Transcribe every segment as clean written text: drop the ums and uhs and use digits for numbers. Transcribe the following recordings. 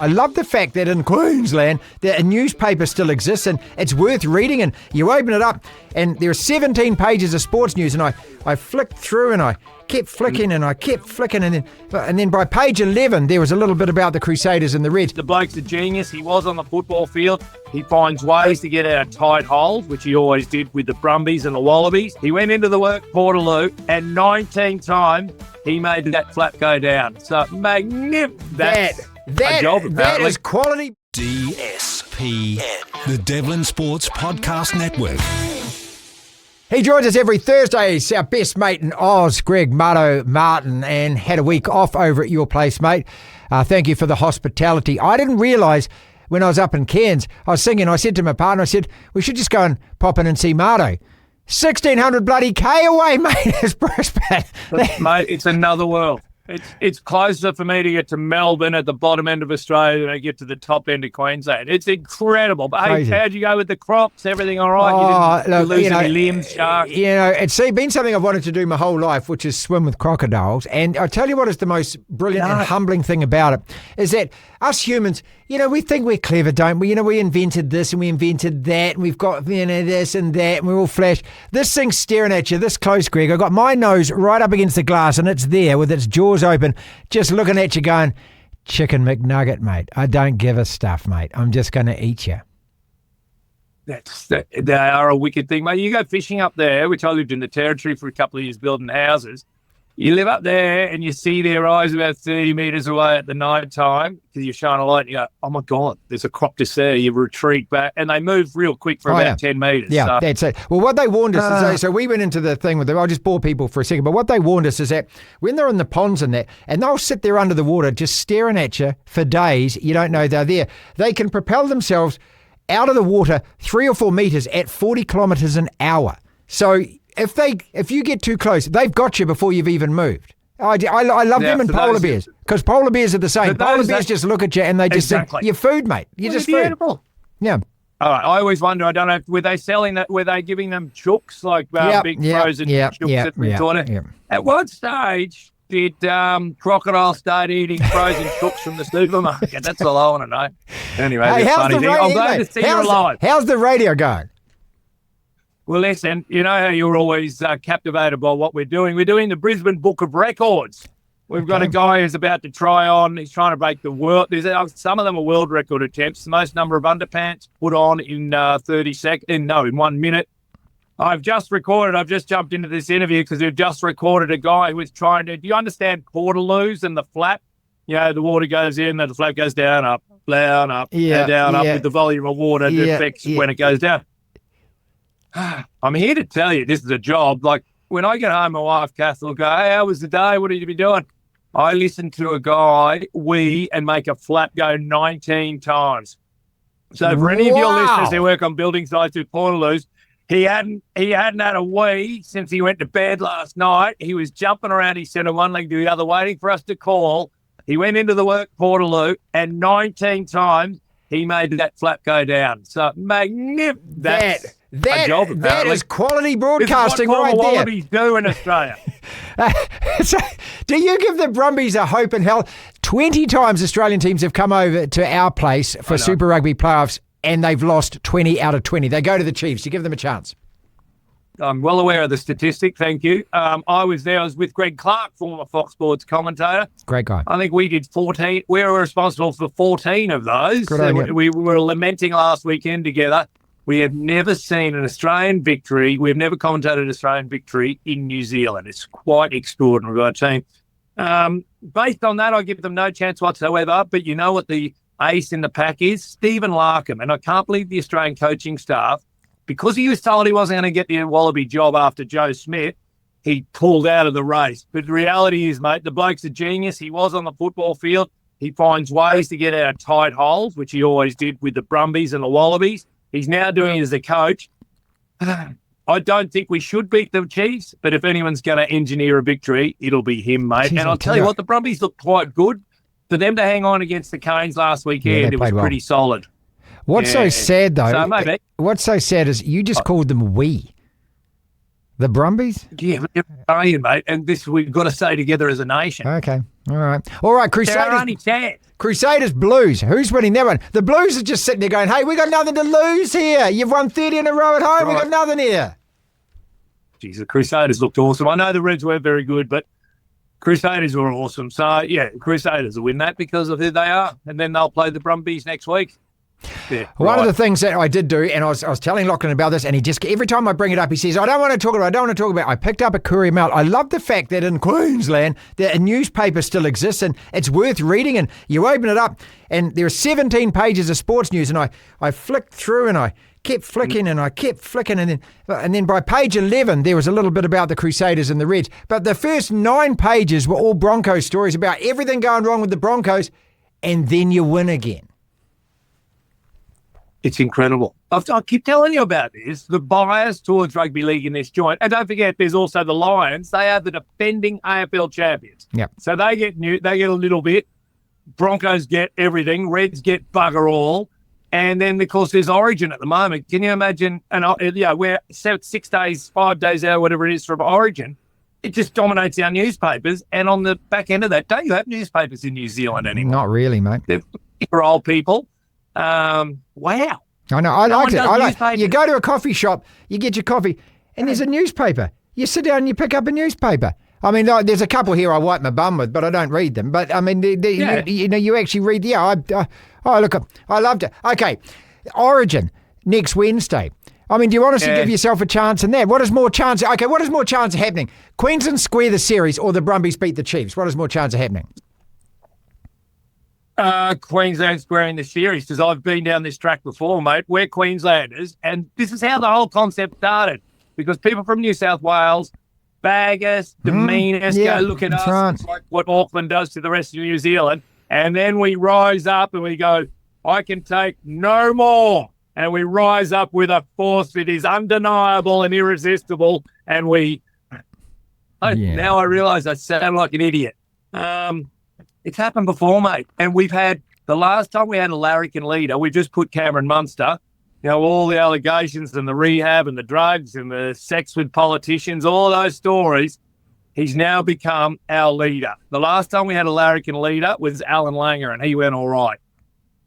I love the fact that in Queensland, that a newspaper still exists and it's worth reading, and you open it up and there are 17 pages of sports news, and I flicked through and I kept flicking and I kept flicking, and then by page 11 there was a little bit about the Crusaders and the Reds. The bloke's a genius. He was on the football field. He finds ways to get out of tight holes, which he always did with the Brumbies and the Wallabies. He went into the work Portaloos, and 19 times he made that flap go down. So magnificent. That is quality. DSPN, the Devlin Sports Podcast Network. He joins us every Thursday. He's our best mate in Oz, Greg Marto Martin, and had a week off over at your place, mate. Thank you for the hospitality. I didn't realise when I was up in Cairns, I was singing, I said to my partner, I said, we should just go and pop in and see Marto. 1,600 bloody K away, mate, is Brisbane. Mate, it's another world. It's closer for me to get to Melbourne at the bottom end of Australia than I get to the top end of Queensland. It's incredible. But hey, how'd you go with the Crocs? Everything all right? You didn't lose any limbs, sharks? It's been something I've wanted to do my whole life, which is swim with crocodiles. And I tell you what is the most brilliant and humbling thing about it is that us humans, we think we're clever, don't we? We invented this and we invented that, and we've got this and that, and we're all flash. This thing's staring at you this close, Greg. I've got my nose right up against the glass, and it's there with its jaws open, just looking at you going, chicken McNugget, mate. I don't give a stuff, mate. I'm just going to eat you. They are a wicked thing, mate. You go fishing up there, which I lived in the Territory for a couple of years building houses. You live up there and you see their eyes about 30 metres away at the night time because you're showing a light and you go, oh my God, there's a crop to see. You retreat back and they move real quick for about 10 metres. Yeah, so. That's it. Well, what they warned us is, so we went into the thing with them. I'll just bore people for a second, but what they warned us is that when they're in the ponds and that, and they'll sit there under the water just staring at you for days, you don't know they're there. They can propel themselves out of the water 3 or 4 metres at 40 kilometres an hour. So if you get too close, they've got you before you've even moved. I love them and polar bears, because polar bears are the same. Polar bears just look at you and they just think, you're food, mate. You're just food. Yeah. All right. I always wonder, I don't know, were they selling that? Were they giving them chooks, like big frozen chooks at the toilet? Yep. At what stage did Crocodile start eating frozen chooks from the supermarket? That's all I want to know. Anyway, hey, that's funny. I'm glad to see you're alive. How's the radio going? Well, listen, you know how you're always captivated by what we're doing. We're doing the Brisbane Book of Records. We've got a guy who's about to try on. He's trying to break the world. Some of them are world record attempts. The most number of underpants put on in 1 minute. I've just jumped into this interview because we've just recorded a guy who was trying to, do you understand Portaloos and the flap? The water goes in and the flap goes down, up, down, up, down, up with the volume of water that affects when it goes down. I'm here to tell you, this is a job. Like, when I get home, my wife, Kath, will go, hey, how was the day? What have you been doing? I listen to a guy and make a flap go 19 times. So for any of your listeners who work on building sites with Portaloos, he hadn't had a wee since he went to bed last night. He was jumping around. He said one leg to the other, waiting for us to call. He went into the work Portaloo, and 19 times he made that flap go down. So magnificent. That is quality broadcasting right there. Wallabies do in Australia. So, do you give the Brumbies a hope in hell? 20 times Australian teams have come over to our place for Super Rugby playoffs, and they've lost 20 out of 20. They go to the Chiefs. You give them a chance. I'm well aware of the statistic. Thank you. I was there. I was with Greg Clark, former Fox Sports commentator. Great guy. I think we did 14. We were responsible for 14 of those. We were lamenting last weekend together. We have never seen an Australian victory. We've never commentated an Australian victory in New Zealand. It's quite extraordinary, our team. Based on that, I give them no chance whatsoever. But you know what the ace in the pack is? Stephen Larkham. And I can't believe the Australian coaching staff, because he was told he wasn't going to get the Wallaby job after Joe Smith, he pulled out of the race. But the reality is, mate, the bloke's a genius. He was on the football field. He finds ways to get out of tight holes, which he always did with the Brumbies and the Wallabies. He's now doing it as a coach. I don't think we should beat the Chiefs, but if anyone's going to engineer a victory, it'll be him, mate. And I'll tell you what, the Brumbies look quite good. For them to hang on against the Canes last weekend, it was pretty solid. What's so sad, though, what's so sad is you just called them we. The Brumbies? Yeah, mate. And this we've got to stay together as a nation. Okay. All right. Their Crusaders. only chance. Crusaders Blues. Who's winning that one? The Blues are just sitting there going, hey, we got nothing to lose here. You've won 30 in a row at home. Right. We got nothing here. Jeez, the Crusaders looked awesome. I know the Reds weren't very good, but Crusaders were awesome. So, yeah, Crusaders will win that because of who they are. And then they'll play the Brumbies next week. Yeah, One of the things that I did do, and I was telling Lachlan about this, and he just, every time I bring it up, he says, I don't want to talk about it. I picked up a Courier Mail. I love the fact that in Queensland, that a newspaper still exists, and it's worth reading, and you open it up, and there are 17 pages of sports news, and I flicked through, and I kept flicking, and then by page 11, there was a little bit about the Crusaders and the Reds, but the first 9 pages were all Broncos stories about everything going wrong with the Broncos, and then you win again. It's incredible. I keep telling you about this, the bias towards rugby league in this joint. And don't forget, there's also the Lions. They are the defending AFL champions. Yep. So they get a little bit. Broncos get everything. Reds get bugger all. And then, of course, there's Origin at the moment. Can you imagine? And we're 6 days, 5 days out, whatever it is from Origin. It just dominates our newspapers. And on the back end of that, don't you have newspapers in New Zealand anymore? Not really, mate. They're for old people. Wow. I know. I liked it. You go to a coffee shop, you get your coffee, and there's a newspaper. You sit down and you pick up a newspaper. I mean, there's a couple here I wipe my bum with, but I don't read them. But I mean, you actually read. Yeah. Look, I loved it. Okay, Origin next Wednesday. I mean, do you honestly give yourself a chance in that? What is more chance? Okay, what is more chance of happening? Queensland square the series, or the Brumbies beat the Chiefs? What is more chance of happening? Queensland squaring the series, because I've been down this track before, mate. We're Queenslanders, and this is how the whole concept started, because people from New South Wales bag us, demean us, go look at us. Right. It's like what Auckland does to the rest of New Zealand, and then we rise up and we go, I can take no more, and we rise up with a force that is undeniable and irresistible, and now I realise I sound like an idiot. It's happened before, mate. And the last time we had a larrikin leader, we just put Cameron Munster, all the allegations and the rehab and the drugs and the sex with politicians, all those stories, he's now become our leader. The last time we had a larrikin leader was Alan Langer, and he went all right.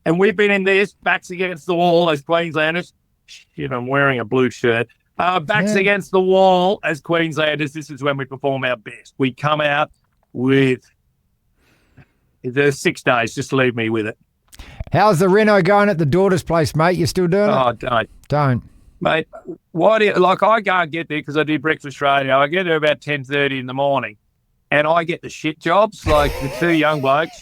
And we've been in this, backs against the wall as Queenslanders. Shit, I'm wearing a blue shirt. Backs against the wall as Queenslanders. This is when we perform our best. We come out with... The 6 days, just leave me with it. How's the reno going at the daughter's place, mate? You still doing it? Oh, don't. Mate, I can't get there because I do breakfast radio. I get there about 10:30 in the morning, and I get the shit jobs, like the 2 young blokes,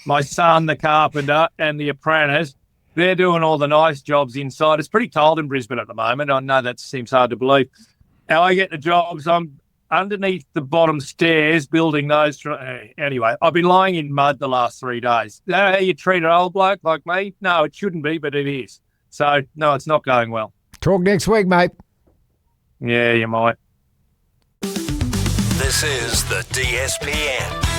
my son, the carpenter, and the apprentice. They're doing all the nice jobs inside. It's pretty cold in Brisbane at the moment. I know that seems hard to believe. Now I get the jobs. I'm underneath the bottom stairs building those. Anyway, I've been lying in mud the last 3 days. Is that how you treat an old bloke like me? No, it shouldn't be, but it is. So, no, it's not going well. Talk next week, mate. Yeah, you might. This is the DSPN.